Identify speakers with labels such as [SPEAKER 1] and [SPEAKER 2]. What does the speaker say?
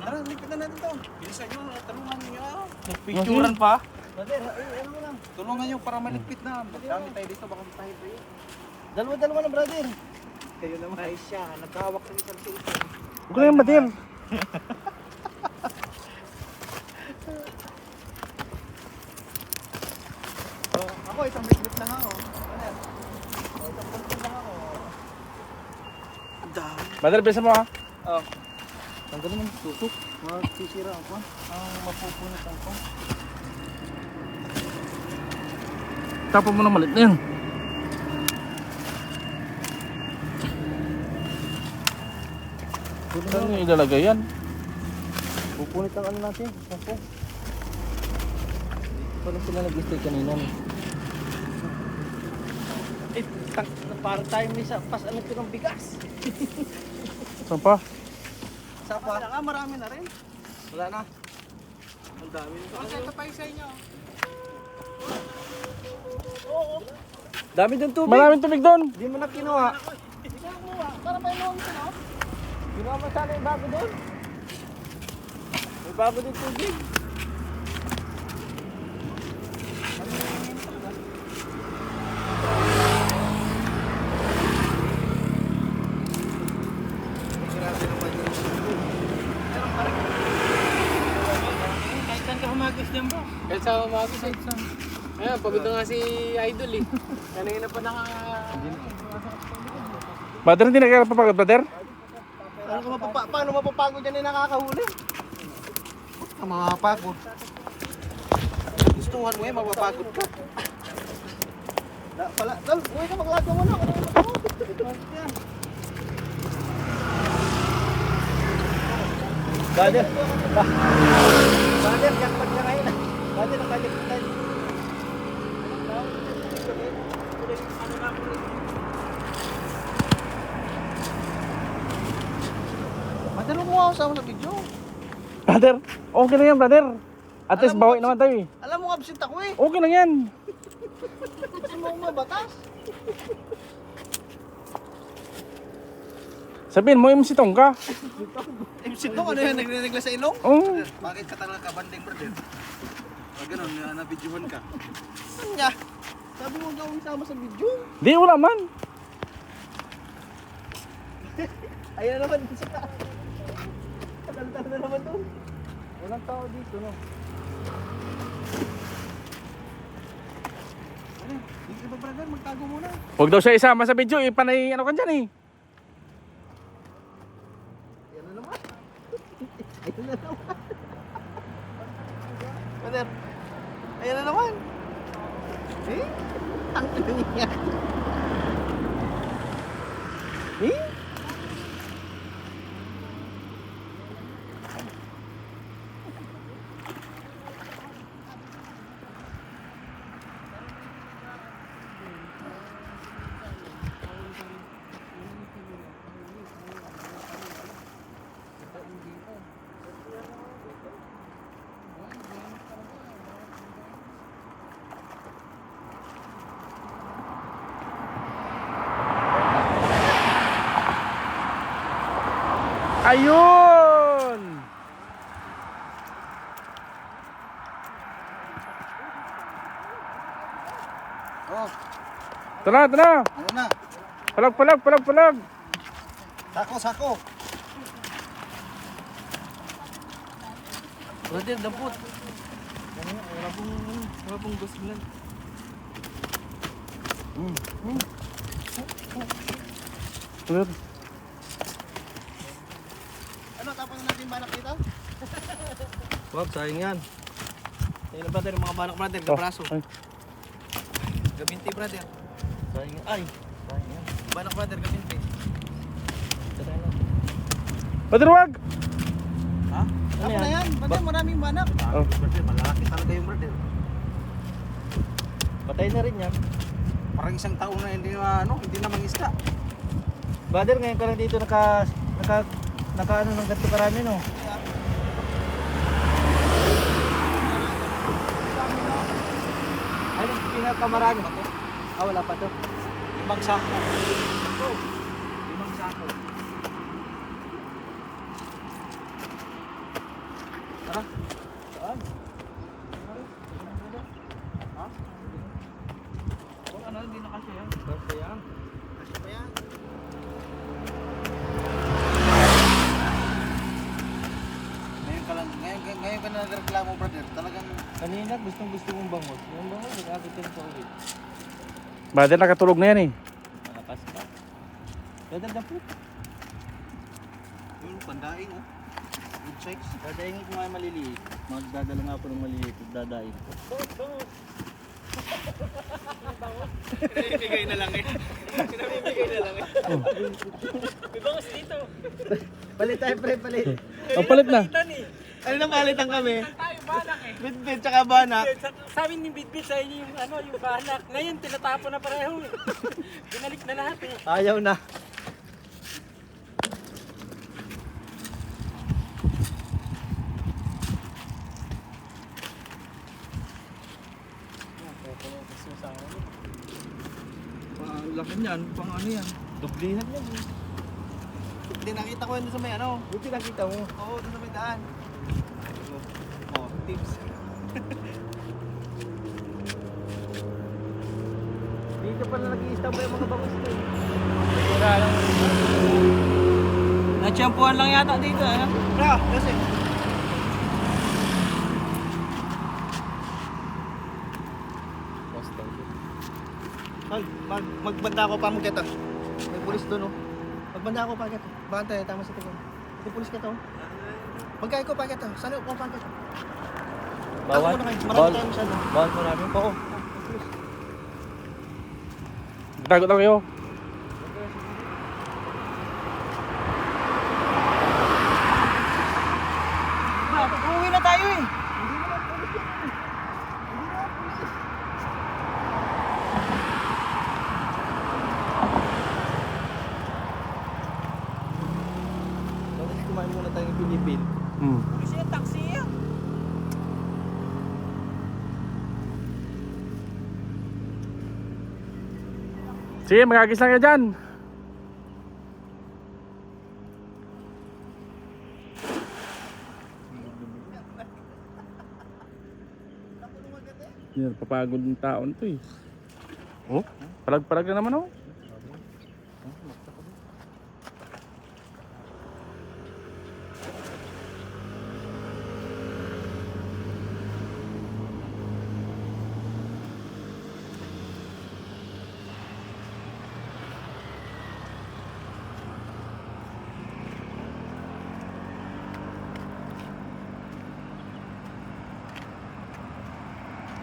[SPEAKER 1] Tara, ligpit na natin to. Bilisan nyo, tulungan nyo.
[SPEAKER 2] Nagpicturan pa.
[SPEAKER 1] Brother, ano mo lang. Tulungan nyo para maligpit na. Magdami tayo dito, baka tayo tayo.
[SPEAKER 3] Dalawa na brother.
[SPEAKER 1] Kayo naman. Ay siya, nagkahawak ng isang cellphone.
[SPEAKER 2] Huwag na yung batir.
[SPEAKER 1] Oh, ako, isang ligpit lang ako. Brother. Oh, isang ligpit lang ako. Ang dami.
[SPEAKER 2] Batir, bilisan mo ha.
[SPEAKER 1] Oh.
[SPEAKER 3] Tanggalin mo susok. Masisira ako. Ang mapupunit ako.
[SPEAKER 2] Tapon mo na malit na yan. Saan nyo ilalagay yan?
[SPEAKER 3] Pupunit ang ano natin. Sampo. Parang sila nag-stay kanina. Eh, para tayo may sa pas ano ito ng bigas.
[SPEAKER 2] Saan pa?
[SPEAKER 1] Sa pa? Marami na rin.
[SPEAKER 3] Wala na.
[SPEAKER 1] Ang dami. Kasi ito pa yung sa inyo.
[SPEAKER 3] Dami dun tubig.
[SPEAKER 2] Maraming tubig doon.
[SPEAKER 3] Di mo na kinuha.
[SPEAKER 1] Para may long ito, no?
[SPEAKER 3] Kinuha mo sana yung bago dun. May bago din tubig.
[SPEAKER 1] Kahit saan ka humagis dyan bro?
[SPEAKER 4] Kahit sa umaga sa exam. Ayan, pagod na nga si Idol eh. Kanina pa
[SPEAKER 2] Batir, hindi na kaya papagod, batir?
[SPEAKER 1] Paano mapapagod yan yung nakakahuli? Ang mga mapagod. Gustuhan mo eh, mapapagod ka. Dal, uwi ka maglagaw mo na.
[SPEAKER 3] Brother. Brother, jackpot na ngayon. Brother, nakajackpot tayo.
[SPEAKER 1] Madalo mo ako sa video.
[SPEAKER 2] Brother, okay lang yan, brother. At least
[SPEAKER 1] Alam mo,
[SPEAKER 2] bawi naman tayo eh.
[SPEAKER 1] Alam mo, absent ako eh.
[SPEAKER 2] Okay lang yan.
[SPEAKER 1] Gusto mo may batas?
[SPEAKER 2] Sabihin mo, MC Tongka.
[SPEAKER 1] Absent mo, ano yan? Nagre-regla sa ilong?
[SPEAKER 2] Oo.
[SPEAKER 1] Bakit ka talaga kabanding brother? Pag ganun, na-videohan ka. Saan niya? Sabi mo gawin sama sa video.
[SPEAKER 2] Di, wala man.
[SPEAKER 1] Ayan na naman sa tagal-tagal na naman doon.
[SPEAKER 3] Walang tao dito, no?
[SPEAKER 1] Ano? Hindi ba brother? Magtago muna.
[SPEAKER 2] Huwag daw siya isama sa video, ipanay ano ka dyan eh.
[SPEAKER 1] Ayan na naman. Ayan na naman. Brother. Ayan na naman. Eh? Ang ino niya. Eh?
[SPEAKER 2] Ayun!
[SPEAKER 1] Oh,
[SPEAKER 2] Ito na, ito na.
[SPEAKER 1] ano na?
[SPEAKER 2] Palag.
[SPEAKER 1] Sako.
[SPEAKER 3] Brother, dampot. Wala pong guslan.
[SPEAKER 2] Brother.
[SPEAKER 1] Ano, tapos na natin banak dito?
[SPEAKER 3] Wag, sayang yan.
[SPEAKER 1] Ayun brother, mga banak brother,
[SPEAKER 2] Oh,
[SPEAKER 1] gabraso.
[SPEAKER 2] ay.
[SPEAKER 1] Gabinti brother.
[SPEAKER 3] Sayang yan. Ay, sayang yan.
[SPEAKER 1] Banak brother, gabinti.
[SPEAKER 3] Sayang yan.
[SPEAKER 2] Brother, wag!
[SPEAKER 1] Ha? Ako
[SPEAKER 3] yan?
[SPEAKER 1] na yan, brother, maraming banak.
[SPEAKER 2] Oh.
[SPEAKER 1] Brother, malaki talaga yung brother.
[SPEAKER 3] Patay na rin yan.
[SPEAKER 1] Parang isang taon na hindi na mangisda.
[SPEAKER 3] Brother, ngayon ka lang dito naka ano ng ganito karami, no?
[SPEAKER 1] Ano, pinakamarami ba to?
[SPEAKER 3] Ah, wala pa to.
[SPEAKER 1] 5 sako. 5 sako.
[SPEAKER 3] Anak, gustong gusto mong bangus. Yung bangus, nag-akit ka pa ulit.
[SPEAKER 2] Brother, nakatulog na yan eh.
[SPEAKER 3] Malakas ka. Brother, dapat.
[SPEAKER 1] Yung pandaing oh. Good size.
[SPEAKER 3] Dadaingin ko nga yung maliliit. Magdadala nga ako ng maliliit. Dadaing ko.
[SPEAKER 4] Pinamimigay na lang eh. Pinamimigay na lang eh. May bangus dito.
[SPEAKER 1] Palit tayo pre, palit.
[SPEAKER 2] Oh, palit na.
[SPEAKER 4] Palitan eh.
[SPEAKER 1] Ano na palitan kami?
[SPEAKER 4] Tayo banak eh.
[SPEAKER 1] Bitbit tsaka banak.
[SPEAKER 4] Sabi ni Bitbit sa inyo yung ano, yung banak. Ngayon tinatapon na pareho. Binalik na lahat eh.
[SPEAKER 1] Ayaw na.
[SPEAKER 3] Pang laki niyan. Pang ano yan. Dublihan yan.
[SPEAKER 1] Hindi nakita ko yun sa may ano.
[SPEAKER 3] Buti nakita mo.
[SPEAKER 1] Oo, doon sa may daan. Oh, tips.
[SPEAKER 3] Dito pala nag-i-stop yung mga bangus ko.
[SPEAKER 1] Natsyampuan lang yata dito, ano? Bra, kasi. Hal, magbanda ako pa mo kita. May pulis doon, oh. Magbanda ako pa kita. Bantay, tama sa tingin. May pulis kita, oh. Magkaya ko pa kita. Sana ko pa kita.
[SPEAKER 3] Bawal?
[SPEAKER 1] Marami tayo masyado.
[SPEAKER 3] Bawal mo namin?
[SPEAKER 1] Oo.
[SPEAKER 2] Tagot lang kayo.
[SPEAKER 1] Uuwi na tayo eh.
[SPEAKER 3] Bakit kumain muna tayong Pilipin?
[SPEAKER 2] Hmm.
[SPEAKER 4] Pulis yung taxi yan.
[SPEAKER 2] Sige, magagis lang kayo dyan. Yan, papagod ng taon to eh. Oh, palag-palag na naman oh.